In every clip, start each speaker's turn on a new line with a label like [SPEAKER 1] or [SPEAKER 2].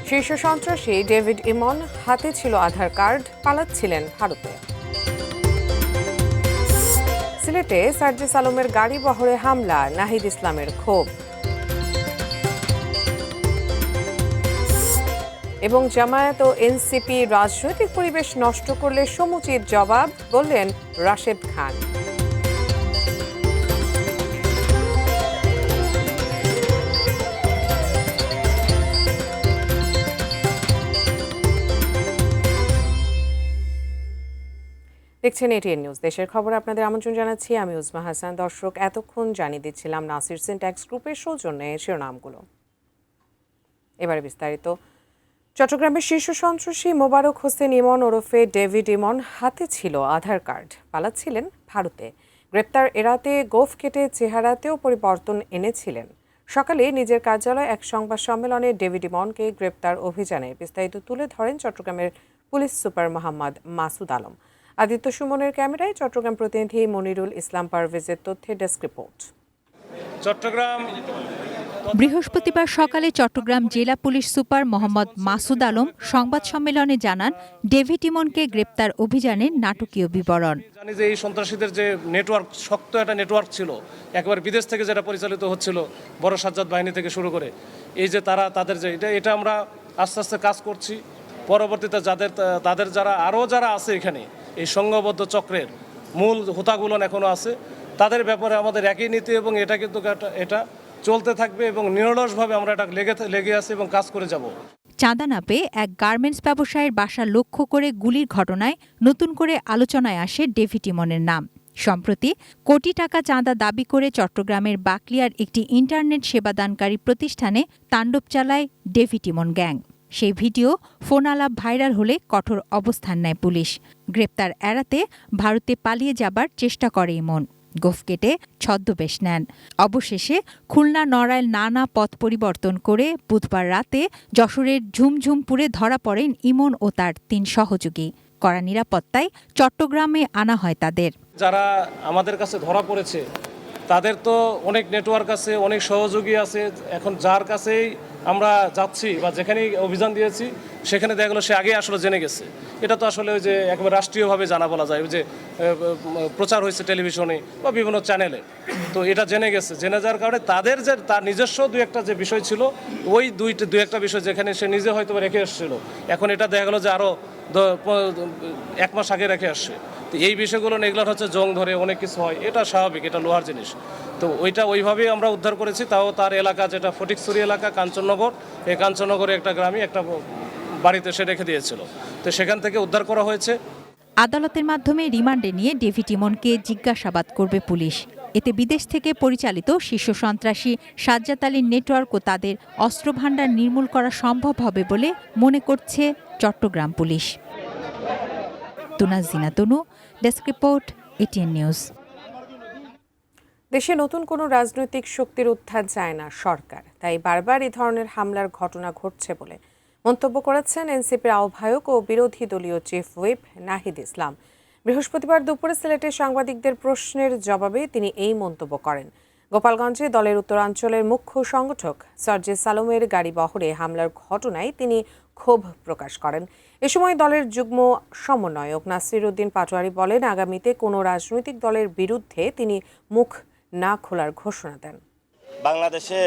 [SPEAKER 1] শীর্ষ সন্ত্রাসী ডেভিড ইমন হাতে ছিল আধার কার্ড, পালাচ্ছিলেন ভারতে। সিলেটে সার্জিস আলমের গাড়ি বহরে হামলা, নাহিদ ইসলামের ক্ষোভ। এবং জামায়াত ও এনসিপি রাজনৈতিক পরিবেশ নষ্ট করলে সমুচিত জবাব, বললেন রাশেদ খান। দেখছেন এটিএন নিউজ। দেশের খবর আপনাদের আমন্ত্রণ জানাচ্ছি, আমি উজমা হাসান। দর্শক, এতক্ষণ জানিয়ে দিচ্ছিলাম নাসির সিনট্যাক্স গ্রুপের সৌজন্যে শিরোনামগুলো। এবারে বিস্তারিত। চট্টগ্রামের শীর্ষ সন্ত্রাসী মোবারক হোসেন ইমন ওরফে ডেভিড ইমন হাতে ছিল আধার কার্ড, পালাচ্ছিলেন ভারতে। গ্রেপ্তার এড়াতে গোঁফ কেটে চেহারাতেও পরিবর্তন এনেছিলেন। সকালে নিজের কার্যালয়ে এক সংবাদ সম্মেলনে ডেভিড ইমনকে গ্রেপ্তার অভিযানে বিস্তারিত তুলে ধরেন চট্টগ্রামের পুলিশ সুপার মোহাম্মদ মাসুদ আলম। আদিত্য সুমনের ক্যামেরায় চট্টগ্রাম প্রতিনিধি মনিরুল ইসলাম পারভেজের তথ্যে ডেস্ক রিপোর্ট।
[SPEAKER 2] চট্টগ্রাম
[SPEAKER 3] বৃহস্পতিবার সকালে চট্টগ্রাম জেলা পুলিশ সুপার মোহাম্মদ মাসুদ আলম সংবাদ সম্মেলনে জানান, ডেভিড ইমনকে গ্রেপ্তার অভিযানের নাটকীয় বিবরণ।
[SPEAKER 2] জানি যে এই সন্ত্রাসীদের যে নেটওয়ার্ক, শক্ত একটা নেটওয়ার্ক ছিল, একবার বিদেশ থেকে যেটা পরিচালিত হচ্ছিল, বড় সাজ্জাদ বাহিনী থেকে শুরু করে, এই যে তাদের যে এটা আমরা আস্তে আস্তে কাজ করছি। পরবর্তীতে তাদের যারা আছে এখানে, এই সংঘবদ্ধ চক্রের মূল হোতাগুলো এখনো আছে, তাদের ব্যাপারে আমাদের একই নীতি এবং এটা কিন্তু এটা চলতে থাকবে এবং নিরলসভাবে আমরা এটা লেগে আছি এবং কাজ করে যাব।
[SPEAKER 3] চাঁদা না পেয়ে এক গার্মেন্টস ব্যবসায়ীর বাসা লক্ষ্য করে গুলির ঘটনায় নতুন করে আলোচনায় আসে ডেভিড ইমনের নাম। সম্প্রতি কোটি টাকা চাঁদা দাবি করে চট্টগ্রামের বাকলিয়ার একটি ইন্টারনেট সেবাদানকারী প্রতিষ্ঠানে তাণ্ডব চালায় ডেভিড ইমন গ্যাং। সেই ভিডিও ফোন আলাপ ভাইরাল হলে কঠোর অবস্থান নেয় পুলিশ। গ্রেপ্তার এড়াতে ভারতে পালিয়ে যাবার চেষ্টা করে ইমন। গোঁফ কেটে ছদ্মবেশ নেন। অবশেষে খুলনা নড়াইল নানা পথ পরিবর্তন করে বুধবার রাতে যশোরের ঝুমঝুমপুরে ধরা পড়েন ইমন ও তার 3 সহযোগী। কড়া নিরাপত্তায় চট্টগ্রামে আনা হয় তাদের।
[SPEAKER 2] যারা আমাদের কাছে ধরা পড়েছে তাদের তো অনেক নেটওয়ার্ক আছে, অনেক সহযোগী আছে। এখন যার কাছেই আমরা যাচ্ছি বা যেখানেই অভিযান দিয়েছি সেখানে দেখা গেলো সে আগে আসলে জেনে গেছে। এটা তো আসলে ওই যে একবার রাষ্ট্রীয়ভাবে জানা বলা যায়, ওই যে প্রচার হয়েছে টেলিভিশনে বা বিভিন্ন চ্যানেলে, তো এটা জেনে যাওয়ার কারণে তার নিজস্ব দু একটা যে বিষয় ছিল, ওই দু একটা বিষয় যেখানে সে নিজে হয়তো রেখে এসেছিল, এখন এটা দেখা গেলো যে আরও 1 মাস আগে রেখে আসছে। তো এই বিষয়গুলো এগুলো হচ্ছে জং ধরে অনেক কিছু হয়, এটা স্বাভাবিক, এটা লোহার জিনিস। তো ওইভাবেই আমরা উদ্ধার করেছি। তাও তার এলাকা যেটা ফটিকছড়ি এলাকা, কাঞ্চননগর, এই কাঞ্চননগরে একটা গ্রামে একটা বাড়িতে সে রেখে দিয়েছিল, তো সেখান থেকে উদ্ধার করা হয়েছে।
[SPEAKER 3] আদালতের মাধ্যমে রিমান্ডে নিয়ে ডেভিড ইমনকে জিজ্ঞাসাবাদ করবে পুলিশ। এতে বিদেশ থেকে পরিচালিত শীর্ষ সন্ত্রাসী সাজ্জাদ আলীর নেটওয়ার্ক ও তাদের অস্ত্রভান্ডার নির্মূল করা সম্ভব হবে বলে মনে করছে চট্টগ্রাম পুলিশ। তুনাজিনা তনু, ডেস্ক রিপোর্ট, এটিএন নিউজ।
[SPEAKER 1] দেশে নতুন কোনো রাজনৈতিক শক্তির উত্থান চায় না সরকার, তাই বারবার এই ধরনের হামলার ঘটনা ঘটছে বলে মন্তব্য করেছেন এনসিপির আহ্বায়ক ও বিরোধী দলীয় চিফ হুইপ নাহিদ ইসলাম। বৃহস্পতিবার দুপুরে সিলেটে সাংবাদিকদের প্রশ্নের জবাবে তিনি এই মন্তব্য করেন। গোপালগঞ্জে দলের উত্তরাঞ্চলের মুখ্য সংগঠক সার্জিস আলমের গাড়ি বহরে হামলার ঘটনায় তিনি ক্ষোভ প্রকাশ করেন। এ সময় দলের যুগ্ম সমন্বয়ক নাসির উদ্দিন পাটোয়ারি বলেন, আগামীতে কোনো রাজনৈতিক দলের বিরুদ্ধে তিনি মুখ না খোলার ঘোষণা দেন।
[SPEAKER 4] বাংলাদেশে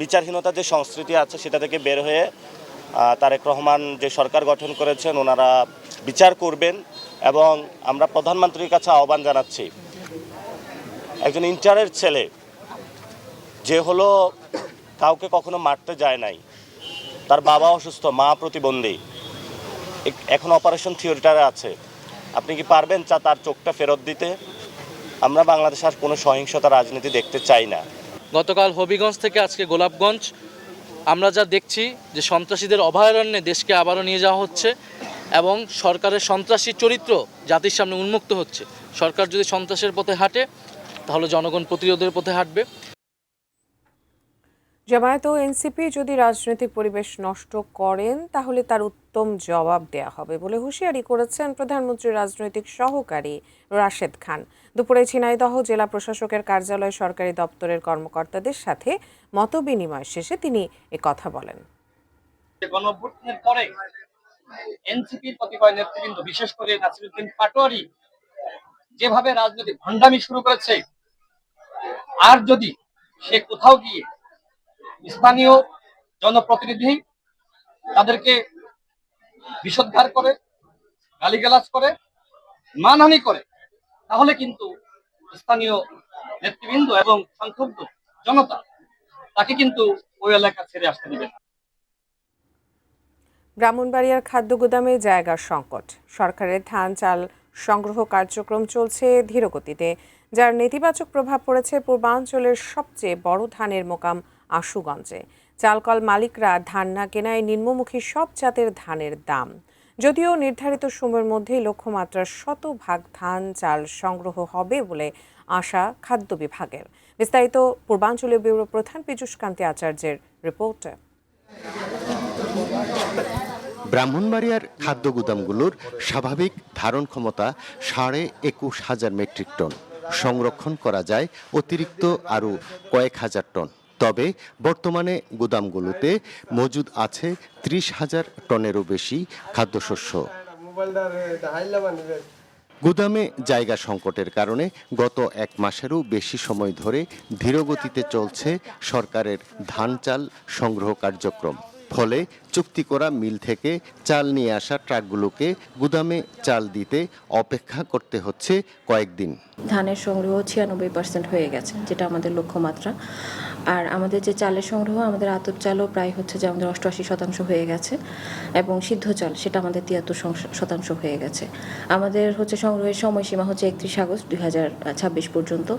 [SPEAKER 4] বিচারহীনতার যে সংস্কৃতি আছে সেটা থেকে বের হয়ে তারেক রহমান যে সরকার গঠন করেছেন ওনারা বিচার করবেন এবং আমরা প্রধানমন্ত্রীর কাছে আহ্বান জানাচ্ছি, একজন ইন্টারের ছেলে যে হলো কাউকে কখনো মারতে যায় নাই, তার বাবা অসুস্থ, মা প্রতিবন্ধী, এখন অপারেশন থিয়েটারে আছে, আপনি কি পারবেন তার চোখটা ফেরত দিতে? আমরা বাংলাদেশে আর কোনো সহিংসতা রাজনীতি দেখতে চাই না।
[SPEAKER 5] গতকাল হবিগঞ্জ থেকে আজকে গোলাপগঞ্জ আমরা যা দেখছি যে সন্ত্রাসীদের অভয়ারণ্যে দেশকে আবারও নিয়ে যাওয়া হচ্ছে এবং সরকারের সন্ত্রাসী চরিত্র জাতির সামনে উন্মুক্ত হচ্ছে। সরকার যদি সন্ত্রাসের পথে হাঁটে তাহলে জনগণ প্রতিরোধের পথে হাঁটবে।
[SPEAKER 1] জামায়াত ও এনসিপি যদি রাজনৈতিক পরিবেশ নষ্ট করেন তাহলে তার উত্তম জবাব দেয়া হবে বলে হুঁশিয়ারি করেছেন প্রধানমন্ত্রীর রাজনৈতিক সহকারী রাশেদ খান। দুপুরে ঝিনাইদহ জেলা প্রশাসকের কার্যালয়ে সরকারি দপ্তরের কর্মকর্তাদের সাথে মতবিনিময় শেষে তিনি কথা বলেন।
[SPEAKER 6] গণঅভ্যুত্থানের পরে এনসিপির কতিপয় নেতৃবৃন্দ, বিশেষ করে নাসিরউদ্দিন পাটোয়ারি যেভাবে রাজনৈতিক ভণ্ডামি শুরু করেছে, আর যদি সে কোথাও গিয়ে স্থানীয় জনপ্রতিনিধি তাদেরকে বিষোদ্গার করে, গালিগালাজ করে, মানহানি করে, তাহলে কিন্তু স্থানীয় নেতৃবৃন্দ এবং সংক্ষুব্ধ জনতা তাকে কিন্তু ওই এলাকা ছেড়ে আসতে দিবে না।
[SPEAKER 1] ব্রাহ্মণবাড়িয়ার খাদ্য গুদামে জায়গার সংকট। সরকারের ধান চাল সংগ্রহ কার্যক্রম চলছে ধীরগতিতে, যার নেতিবাচক প্রভাব পড়েছে পূর্বাঞ্চলের সবচেয়ে বড় ধানের মোকাম আশুগঞ্জে। চালকল মালিকরা ধান না কেনায় নিম্নমুখী সব জাতের ধানের দাম। যদিও নির্ধারিত সময়ের মধ্যেই লক্ষ্যমাত্রার 100% ধান চাল সংগ্রহ হবে বলে আশা খাদ্য বিভাগের। বিস্তারিত পূর্বাঞ্চলীয় ব্যুরো প্রধান পীযূষ কান্তি আচার্যের রিপোর্টে।
[SPEAKER 7] ব্রাহ্মণবাড়িয়ার খাদ্য গুদামগুলোর স্বাভাবিক ধারণ ক্ষমতা 21,500 মেট্রিক টন। সংরক্ষণ করা যায় অতিরিক্ত আরও কয়েক হাজার টন। তবে বর্তমানে গুদামগুলোতে মজুদ আছে 30,000 টনেরও বেশি খাদ্যশস্য। গুদামে জায়গা সংকটের কারণে গত 1 মাসেরও বেশি সময় ধরে ধীরগতিতে চলছে সরকারের ধান চাল সংগ্রহ কার্যক্রম। ফলে চুক্তি করা মিল থেকে চাল নিয়ে আসা ট্রাকগুলোকে গুদামে চাল দিতে অপেক্ষা করতে হচ্ছে কয়েকদিন।
[SPEAKER 8] ধানের সংগ্রহ 96% হয়ে গেছে, যেটা আমাদের লক্ষ্যমাত্রা। আর আমাদের যে চালের সংগ্রহ, আমাদের আতপ চালও প্রায় হচ্ছে যে আমাদের 88% হয়ে গেছে, এবং সিদ্ধ চাল সেটা আমাদের 73% হয়ে গেছে। আমাদের হচ্ছে সংগ্রহের সময়সীমা হচ্ছে 31 আগস্ট 2026 পর্যন্ত।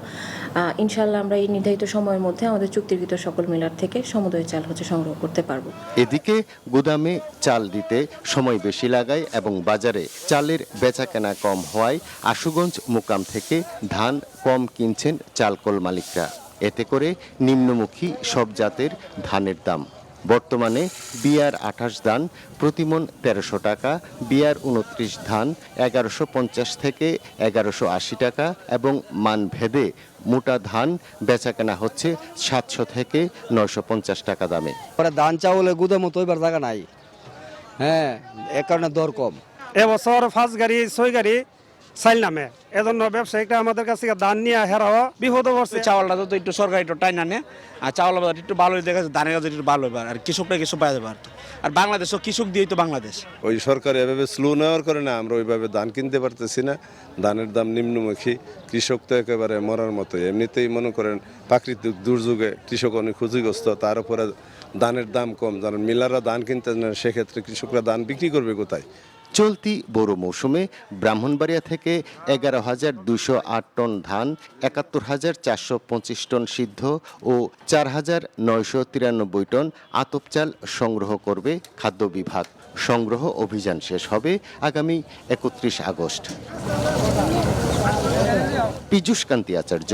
[SPEAKER 8] ইনশাল্লাহ আমরা এই নির্ধারিত সময়ের মধ্যে আমাদের চুক্তিকৃত সকল মিলার থেকে সমুদয় চাল হচ্ছে সংগ্রহ করতে পারবো।
[SPEAKER 7] এদিকে গুদামে চাল দিতে সময় বেশি লাগায় এবং বাজারে চালের বেচাকেনা কম হওয়ায় আশুগঞ্জ মোকাম থেকে ধান কম কিনছেন চালকল মালিকরা। এতে করে নিম্নমুখী সব জাতের ধানের দাম। বর্তমানে বিআর 28 ধান প্রতিমন 1300 টাকা, বিআর 29 ধান 1150 থেকে 1180 টাকা এবং মান ভেদে মোটা ধান বেচাকেনা হচ্ছে 700 থেকে 950 টাকা দামে।
[SPEAKER 9] ধান চাউলের গুদামও তো এবার জায়গা নাই, হ্যাঁ, এ কারণে দর কম।
[SPEAKER 10] এবছর 5 গাড়ি 6 গাড়ি চাইল নামে, এজন্য ব্যবসায়িকরা আমাদের কাছে ধান নিয়ে হেরাও বিপদ পড়ছে।
[SPEAKER 11] চাউলটা তো একটু সরকার একটু টাইন আনে, আর চাউল একটু ভালো দেখা যাচ্ছে, ধানের কাছে একটু ভালো এবার, আর কৃষকরা কিছু পাওয়া যাবে। আর বাংলাদেশও কৃষক দিয়েই তো বাংলাদেশ।
[SPEAKER 12] ওই সরকার এভাবে স্লো নেওয়ার কারণে আমরা ওইভাবে ধান কিনতে পারতেছি না। ধানের দাম নিম্নমুখী, কৃষক তো একেবারে মরার মতো। এমনিতেই মনে করেন প্রাকৃতিক দুর্যোগে কৃষক অনেক ক্ষতিগ্রস্ত, তার উপরে ধানের দাম কম, যারা মিলাররা ধান কিনতে না, সেক্ষেত্রে কৃষকরা ধান বিক্রি করবে কোথায়?
[SPEAKER 7] চলতি বোরো মৌসুমে ব্রাহ্মণবাড়িয়া থেকে 11,208 টন ধান, 71,425 টন সিদ্ধ ও 4,993 টন আতপ চাল সংগ্রহ করবে খাদ্য বিভাগ। সংগ্রহ অভিযান শেষ হবে আগামী 31 আগস্ট। পীযূষ কান্তি আচার্য,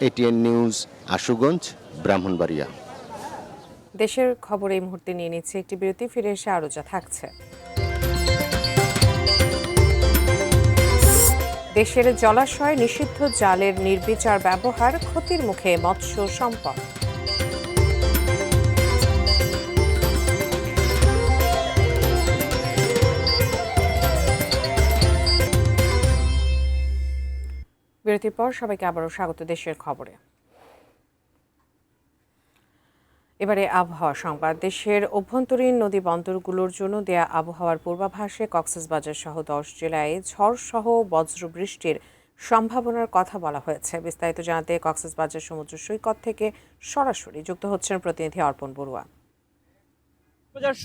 [SPEAKER 7] এটিএন নিউজ, আশুগঞ্জ, ব্রাহ্মণবাড়িয়া।
[SPEAKER 1] দেশের খবর এই মুহূর্তে নিয়ে নিচ্ছে একটি বিরতি, ফিরে এসে আরও যা থাকছে। দেশের জলাশয়ে নিষিদ্ধ জালের নির্বিচার ব্যবহার, ক্ষতির মুখে মৎস্য সম্পদ। বিরতির পর সবাইকে আবারও স্বাগত দেশের খবরে। এবারে আবহাওয়া সংবাদ। দেশের অভ্যন্তরীণ নদী বন্দরগুলোর জন্য দেয়া আবহাওয়ার পূর্বাভাসে কক্সবাজার সহ 10 জেলায় ঝড় সহ বজ্র বৃষ্টির সম্ভাবনার কথা বলা হয়েছে। বিস্তারিত জানাতে কক্সবাজার সমুদ্র সৈকত থেকে সরাসরি যুক্ত হচ্ছেন প্রতিনিধি অর্পণ বড়ুয়া।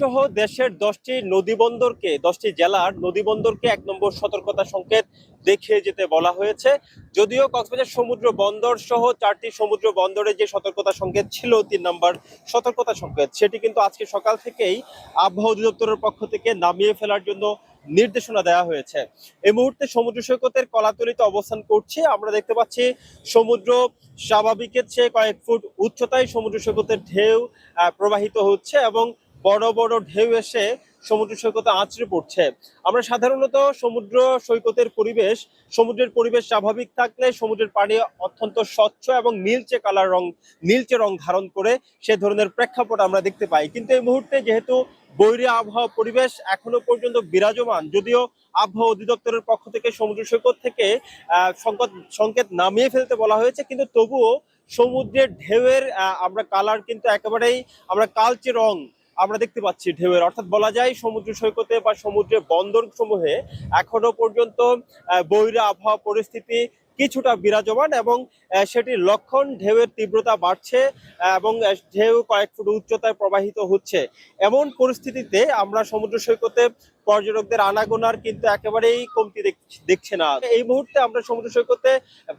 [SPEAKER 13] সহ দেশের 10টি নদীবন্দরকে, 10টি জেলার নদীবন্দরকে 1 নম্বর সতর্কতা সংকেত দেখিয়ে যেতে বলা হয়েছে। যদিও কক্সবাজার সমুদ্র বন্দর সহ 4টি সমুদ্র বন্দরে যে সতর্কতা সংকেত ছিল 3 নম্বর সতর্কতা সংকেত, সেটি কিন্তু আজকে সকাল থেকেই আবহাওয়া অধিদপ্তরের পক্ষ থেকে নামিয়ে ফেলার জন্য নির্দেশনা দেওয়া হয়েছে। এই মুহূর্তে সমুদ্র সৈকতের কলাতলিতে অবস্থান করছি। আমরা দেখতে পাচ্ছি সমুদ্র স্বাভাবিকের চেয়ে কয়েক ফুট উচ্চতায় সমুদ্র সৈকতের ঢেউ প্রবাহিত হচ্ছে এবং বড় বড় ঢেউ এসে সমুদ্র সৈকতে আছড়ে পড়ছে। আমরা সাধারণত সমুদ্র সৈকতের পরিবেশ, সমুদ্রের পরিবেশ স্বাভাবিক থাকলে সমুদ্রের পানি অত্যন্ত স্বচ্ছ এবং নীলচে রং ধারণ করে সে ধরনের প্রেক্ষাপট আমরা দেখতে পাই। কিন্তু এই মুহূর্তে যেহেতু বৈরী আবহাওয়া পরিবেশ এখনো পর্যন্ত বিরাজমান। যদিও আবহাওয়া অধিদপ্তরের পক্ষ থেকে সমুদ্র সৈকত থেকে সংকেত নামিয়ে ফেলতে বলা হয়েছে, কিন্তু তবুও সমুদ্রের ঢেউয়ের আমরা কালার কিন্তু একেবারেই আমরা কালচে রং আমরা দেখতে পাচ্ছি ঢেউয়ের। অর্থাৎ বলা যায় সমুদ্র সৈকতে বা সমুদ্রের বন্দর সমূহে এখনো পর্যন্ত বৈরী আবহাওয়া পরিস্থিতি কিছুটা বিরাজমান এবং সেটির লক্ষণ ঢেউয়ের তীব্রতা বাড়ছে এবং ঢেউ কয়েক ফুট উচ্চতায় প্রবাহিত হচ্ছে। এমন পরিস্থিতিতে আমরা সমুদ্র সৈকতে পর্যটকদের আনাগোনার কিন্তু একেবারেই কমতি দেখছে না। এই মুহূর্তে আমরা সমুদ্র সৈকতে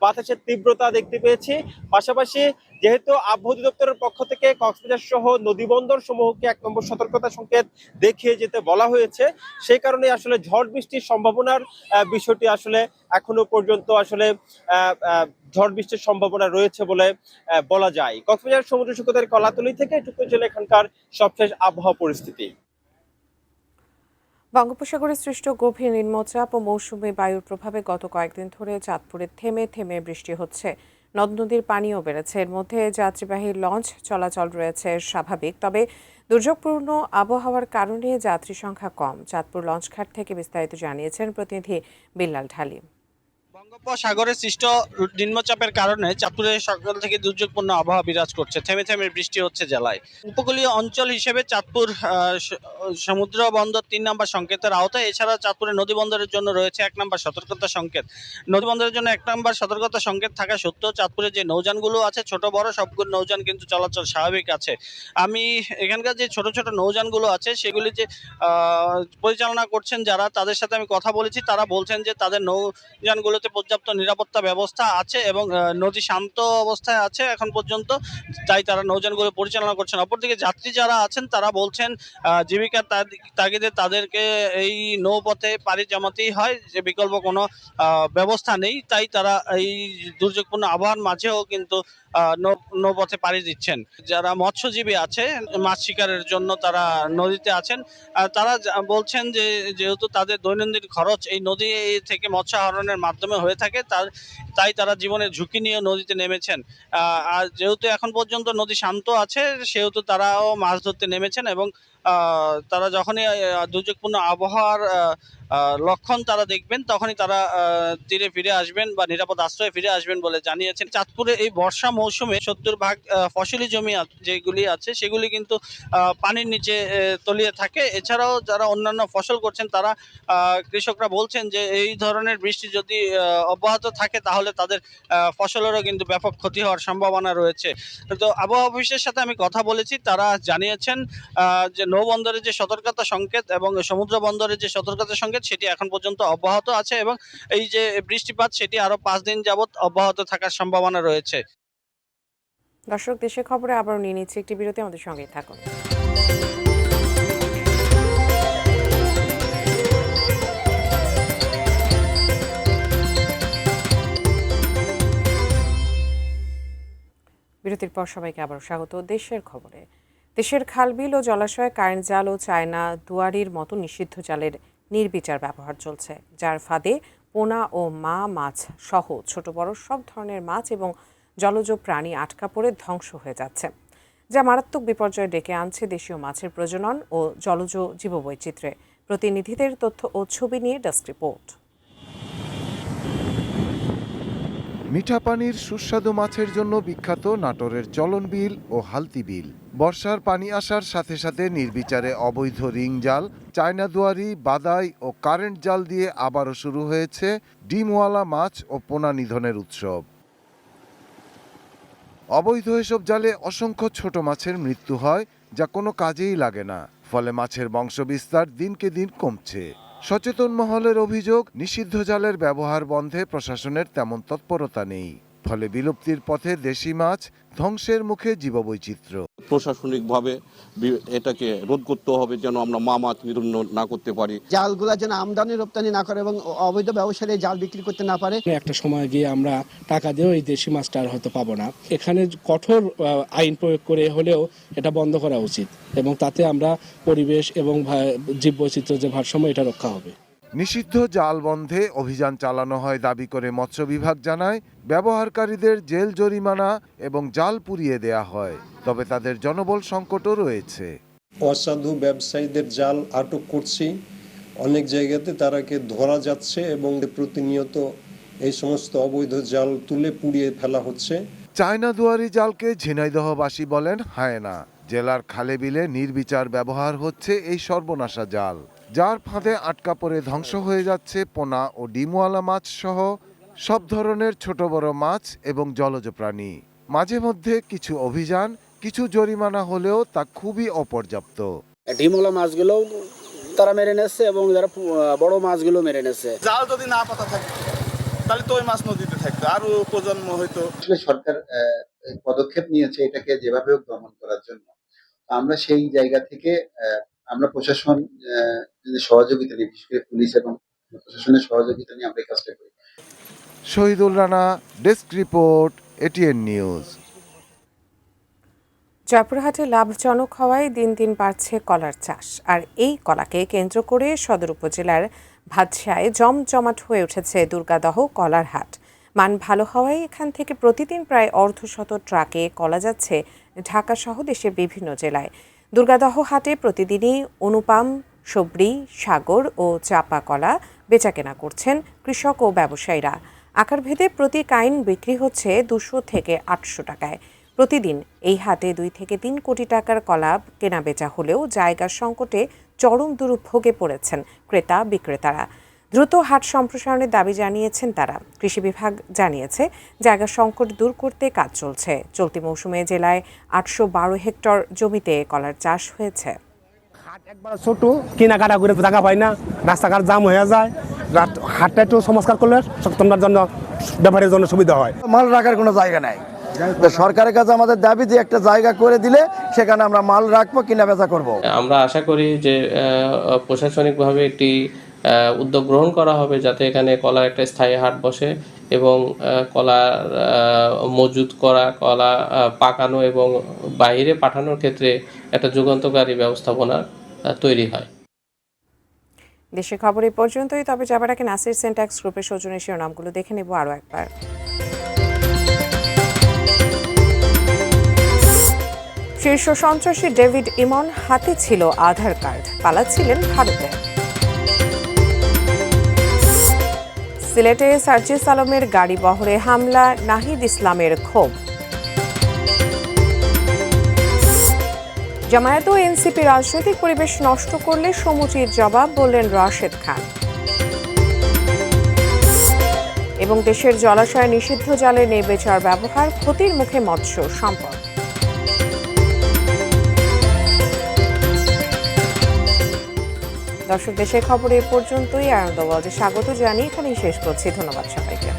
[SPEAKER 13] বাতাসের তীব্রতা দেখতে পেয়েছি। পাশাপাশি যেহেতু আবহাওয়া অধিদপ্তরের পক্ষ থেকে কক্সবাজার সহ নদীবন্দর সমূহকে 1 নম্বর সতর্কতা সংকেত দেখিয়ে যেতে বলা হয়েছে, সেই কারণে আসলে ঝড় বৃষ্টির সম্ভাবনার বিষয়টি আসলে এখনো পর্যন্ত আসলে ঝড় বৃষ্টির সম্ভাবনা রয়েছে বলে বলা যায়। কক্সবাজার সমুদ্র সৈকতের কলাতলী থেকে এটুকু ছিল এখানকার সবশেষ আবহাওয়া পরিস্থিতি।
[SPEAKER 1] বঙ্গোপসাগরে সৃষ্ট গভীর নিম্নচাপ ও মৌসুমী বায়ুর প্রভাবে গত কয়েকদিন ধরে চাঁদপুরে থেমে থেমে বৃষ্টি হচ্ছে। নদ নদীর পানিও বেড়েছে। এর মধ্যে যাত্রীবাহী লঞ্চ চলাচল রয়েছে স্বাভাবিক, তবে দুর্যোগপূর্ণ আবহাওয়ার কারণে যাত্রী সংখ্যা কম। চাঁদপুর লঞ্চঘাট থেকে বিস্তারিত জানিয়েছেন প্রতিনিধি বিল্লাল ঢালি।
[SPEAKER 11] বঙ্গোপসাগরে সৃষ্ট নিম্নচাপের কারণে চাঁদপুরে সকাল থেকে দুর্যোগপূর্ণ আবহাওয়া বিরাজ করছে। থেমে থেমে বৃষ্টি হচ্ছে জেলায়। উপকূলীয় অঞ্চল হিসেবে চাঁদপুর সমুদ্র বন্দর 3 নম্বর সংকেতের আওতায়। এছাড়া চাঁদপুরের নদী বন্দরের জন্য রয়েছে 1 নম্বর সতর্কতা সংকেত। নদী বন্দরের জন্য 1 নম্বর সতর্কতা সংকেত থাকা সত্ত্বেও চাঁদপুরে যে নৌযানগুলো আছে, ছোট বড় সবগুলো নৌযান কিন্তু চলাচল স্বাভাবিক আছে। আমি এখানকার যে ছোট ছোট নৌযানগুলো আছে সেগুলি যে পরিচালনা করছেন যারা, তাদের সাথে আমি কথা বলেছি। তারা বলছেন যে তাদের নৌযানগুলোতে পর্যাপ্ত নিরাপত্তা ব্যবস্থা আছে এবং নদী শান্ত অবস্থায় আছে এখন পর্যন্ত, তাই তারা নৌযানগুলো পরিচালনা করছেন। অপরদিকে যাত্রী যারা আছেন তারা বলছেন জীবিকার তাগিদে তাদেরকে এই নৌপথে পাড়ি জমাতেই হয়, যে বিকল্প কোনো ব্যবস্থা নেই। তাই তারা এই দুর্যোগপূর্ণ আবহাওয়ার মাঝেও কিন্তু নৌপথে পাড়ি দিচ্ছেন। যারা মৎস্যজীবী আছে, মাছ শিকারের জন্য তারা নদীতে আছেন, তারা বলছেন যে যেহেতু তাদের দৈনন্দিন খরচ এই নদী থেকে মৎস্য আহরণের মাধ্যমে হয়ে থাকে, তাই তারা জীবনের ঝুঁকি নিয়ে নদীতে নেমেছেন। আর যেহেতু এখন পর্যন্ত নদী শান্ত আছে, সেহেতু তারাও মাছ ধরতে নেমেছেন এবং তারা যখনই দুর্যোগপূর্ণ আবহাওয়ার লক্ষণ তারা দেখবেন তখনই তারা তীরে ফিরে আসবেন বা নিরাপদ আশ্রয়ে ফিরে আসবেন বলে জানিয়েছেন। চাঁদপুরে এই বর্ষা মৌসুমে 70% ফসলি জমি যেগুলি আছে সেগুলি কিন্তু পানির নিচে তলিয়ে থাকে। এছাড়াও যারা অন্যান্য ফসল করছেন তারা কৃষকরা বলছেন যে এই ধরনের বৃষ্টি যদি অব্যাহত থাকে তাহলে তাদের ফসলেরও কিন্তু ব্যাপক ক্ষতি হওয়ার সম্ভাবনা রয়েছে। তো আবহাওয়া অফিসের সাথে আমি কথা বলেছি, তারা জানিয়েছেন যে নৌবন্দরের যে সতর্কতা সংকেত এবং সমুদ্র বন্দরের যে সতর্কতা সংকেত সেটি এখন পর্যন্ত অব্যাহত আছে এবং এই যে বৃষ্টিপাত সেটি আরো 5 দিন যাবত অব্যাহত থাকার সম্ভাবনা রয়েছে।
[SPEAKER 1] দর্শক, দেশের খবরে আবারও নিয়ে নিচ্ছে একটি বিরতি, আমাদের সঙ্গেই থাকুন। বিরতির পর সবাইকে আবারও স্বাগত দেশের খবরে। দেশের খালবিল ও জলাশয়ে কারেন্ট জাল ও চায়না দুয়ারির মতো নিষিদ্ধ জালের নির্বিচার ব্যবহার চলছে, যার ফাঁদে পোনা ও মা মাছ সহ ছোট বড় সব ধরনের মাছ এবং জলজ প্রাণী আটকা পড়ে ধ্বংস হয়ে যাচ্ছে, যা মারাত্মক বিপর্যয় ডেকে আনছে দেশীয় মাছের প্রজনন ও জলজ জীববৈচিত্র্যে। প্রতিনিধিদের তথ্য ও ছবি নিয়ে ডেস্ক রিপোর্ট।
[SPEAKER 14] মিঠা পানির সুস্বাদু মাছের জন্য বিখ্যাত নাটোরের চলন বিল ও হালতি বিল। বর্ষার পানি আসার সাথে সাথে নির্বিচারে অবৈধ রিং জাল, চায়না দুয়ারি, বাদাই ও কারেন্ট জাল দিয়ে আবারও শুরু হয়েছে ডিমওয়ালা মাছ ও পোনা নিধনের উৎসব। অবৈধ এসব জালে অসংখ্য ছোট মাছের মৃত্যু হয়, যা কোনো কাজেই লাগে না। ফলে মাছের বংশবিস্তার দিনকে দিন কমছে। সচেতন মহলের অভিযোগ, নিষিদ্ধ জালের ব্যবহার বন্ধে প্রশাসনের তেমন তৎপরতা নেই। ফলে বিলুপ্তির পথে দেশি মাছ, ধ্বংসের মুখে জীববৈচিত্র্য।
[SPEAKER 15] প্রশাসনিকভাবে এটাকে রোধ করতে হবে, যেন আমরা মা মাছ নিধন না করতে পারি।
[SPEAKER 16] জালগুলা যেন আমদানি রপ্তানি না করে এবং অবৈধ ব্যবসায়ী জাল বিক্রি করতে না পারে।
[SPEAKER 17] একটা সময় গিয়ে আমরা টাকা দিয়েও এই দেশি মাছটা আর হয়তো পাবো না। এখানে কঠোর আইন প্রয়োগ করে হলেও এটা বন্ধ করা উচিত এবং তাতে আমরা পরিবেশ এবং জীববৈচিত্র্য যে ভারসাম্য এটা রক্ষা হবে।
[SPEAKER 14] নিষিদ্ধ জাল বন্ধে অভিযান চালানো হয় দাবি করে মৎস্য বিভাগ জানায়, ব্যবহারকারীদের জেল জরিমানা এবং জাল পুড়িয়ে দেয়া হয়। তবে তাদের জনবল সংকটও রয়েছে।
[SPEAKER 18] অসাধু ব্যবসায়ীদের জাল আটক করছি। অনেক জায়গাতে তারাকে ধরা যাচ্ছে এবং প্রতিনিয়ত এই সমস্ত অবৈধ জাল তুলে পুড়িয়ে ফেলা হচ্ছে।
[SPEAKER 14] চায়না দুয়ারি জালকে ঝিনাইদহবাসী বলেন হায়না। জেলার খালে বিলে নির্বিচার ব্যবহার হচ্ছে এই সর্বনাশা জাল, যার ফাঁদে আটকা পড়ে ধ্বংস হয়ে যাচ্ছে পোনা ও ডিমওয়ালা মাছ সহ সব ধরনের ছোট বড় মাছ এবং জলজ প্রাণী। মাঝে মধ্যে কিছু অভিযান, কিছু জরিমানা হলেও তা খুবই অপর্যাপ্ত।
[SPEAKER 19] ডিমওয়ালা মাছগুলো তারা মেরে নিচ্ছে এবং যারা বড় মাছগুলো মেরে নিচ্ছে।
[SPEAKER 20] জাল যদি না পাতা থাকে তাহলে তো ওই মাছ নদীতে থাকতো, আরো প্রজন্ম হয়তো।
[SPEAKER 21] সরকার পদক্ষেপ নিয়েছে এটাকে যেভাবে দমন করার জন্য। আমরা সেই জায়গা থেকে আমরা প্রশাসন সহযোগিতা নিয়ে, বিশেষ করে পুলিশ এবং প্রশাসনের সহযোগিতা নিয়ে আমরা এই কাজটা করি।
[SPEAKER 14] Shahidul Rana, desk report, ATN news.
[SPEAKER 1] জয়পুরহাটে লাভজনক হওয়ায় দিন দিন বাড়ছে কলার চাষ। আর এই কলাকে কেন্দ্র করে সদর উপজেলার ভাতশায় জমজমাট হয়ে উঠেছে দুর্গাদহ কলার হাট। মান ভালো হওয়ায় এখান থেকে প্রতিদিন প্রায় অর্ধশত ট্রাকে কলা যাচ্ছে ঢাকা সহ দেশের বিভিন্ন জেলায়। দুর্গাদহ হাটে প্রতিদিনই অনুপাম, সবরি, সাগর ও চাপা কলা বেচাকেনা করছেন কৃষক ও ব্যবসায়ীরা। আকারভেদে প্রতি কাইন বিক্রি হচ্ছে 200 থেকে 800 টাকায়। প্রতিদিন এই হাটে 2 থেকে 3 কোটি টাকার কলা কেনা বেচা হলেও জায়গার সংকটে চরম দুর্ভোগে পড়েছেন ক্রেতা বিক্রেতারা। দ্রুত হাট সম্প্রসারণের দাবি জানিয়েছেন তারা। কৃষি বিভাগ জানিয়েছে জায়গার সংকট দূর করতে কাজ চলছে। চলতি মৌসুমে জেলায় 812 হেক্টর জমিতে কলার চাষ হয়েছে।
[SPEAKER 10] হাট একবার ছোট, কেনাকাটা করে জায়গা পাই না, রাস্তাঘাট জাম হয়ে যায়। হাটটা একটু সংস্কার করলে সচেতনতার জন্য, ব্যবহারের জন্য সুবিধা হয়।
[SPEAKER 22] মাল রাখার কোনো জায়গা নাই। সরকারের কাছে আমাদের দাবি যে একটা জায়গা করে দিলে সেখানে আমরা মাল রাখবো, কিনা বেচা করবো।
[SPEAKER 23] আমরা আশা করি যে প্রশাসনিকভাবে একটি উদ্যোগ গ্রহণ করা হবে যাতে এখানে কলার একটা স্থায়ী হাট বসে এবং কলা মজুত করা, কলা পাকানো এবং বাইরে পাঠানোর ক্ষেত্রে একটা যুগান্তকারী ব্যবস্থাপনা তৈরি হয়।
[SPEAKER 1] দেশের খবর এই পর্যন্তই। তবে যাবার আগে নাসির সিনট্যাক্স গ্রুপের সৌজন্যে শিরোনামগুলো দেখে নেব আরও একবার। শীর্ষ সন্ত্রাসী ডেভিড ইমন হাতে ছিল আধার কার্ড, পালাচ্ছিলেন ভারতে। সিলেটে সার্জিস আলমের গাড়ি বহরে হামলা, নাহিদ ইসলামের ক্ষোভ। জামায়াত ও এনসিপি রাজনৈতিক পরিবেশ নষ্ট করলে সমুচিত জবাব, বললেন রাশেদ খান। এবং দেশের জলাশয়ে নিষিদ্ধ জালে নির্বিচার ব্যবহার, ক্ষতির মুখে মৎস্য সম্পদ। দর্শক, দেশের খবর এ পর্যন্তই। আনন্দ ওয়ার্ল্ডে স্বাগত জানিয়ে এখানেই শেষ করছি। ধন্যবাদ সবাইকে।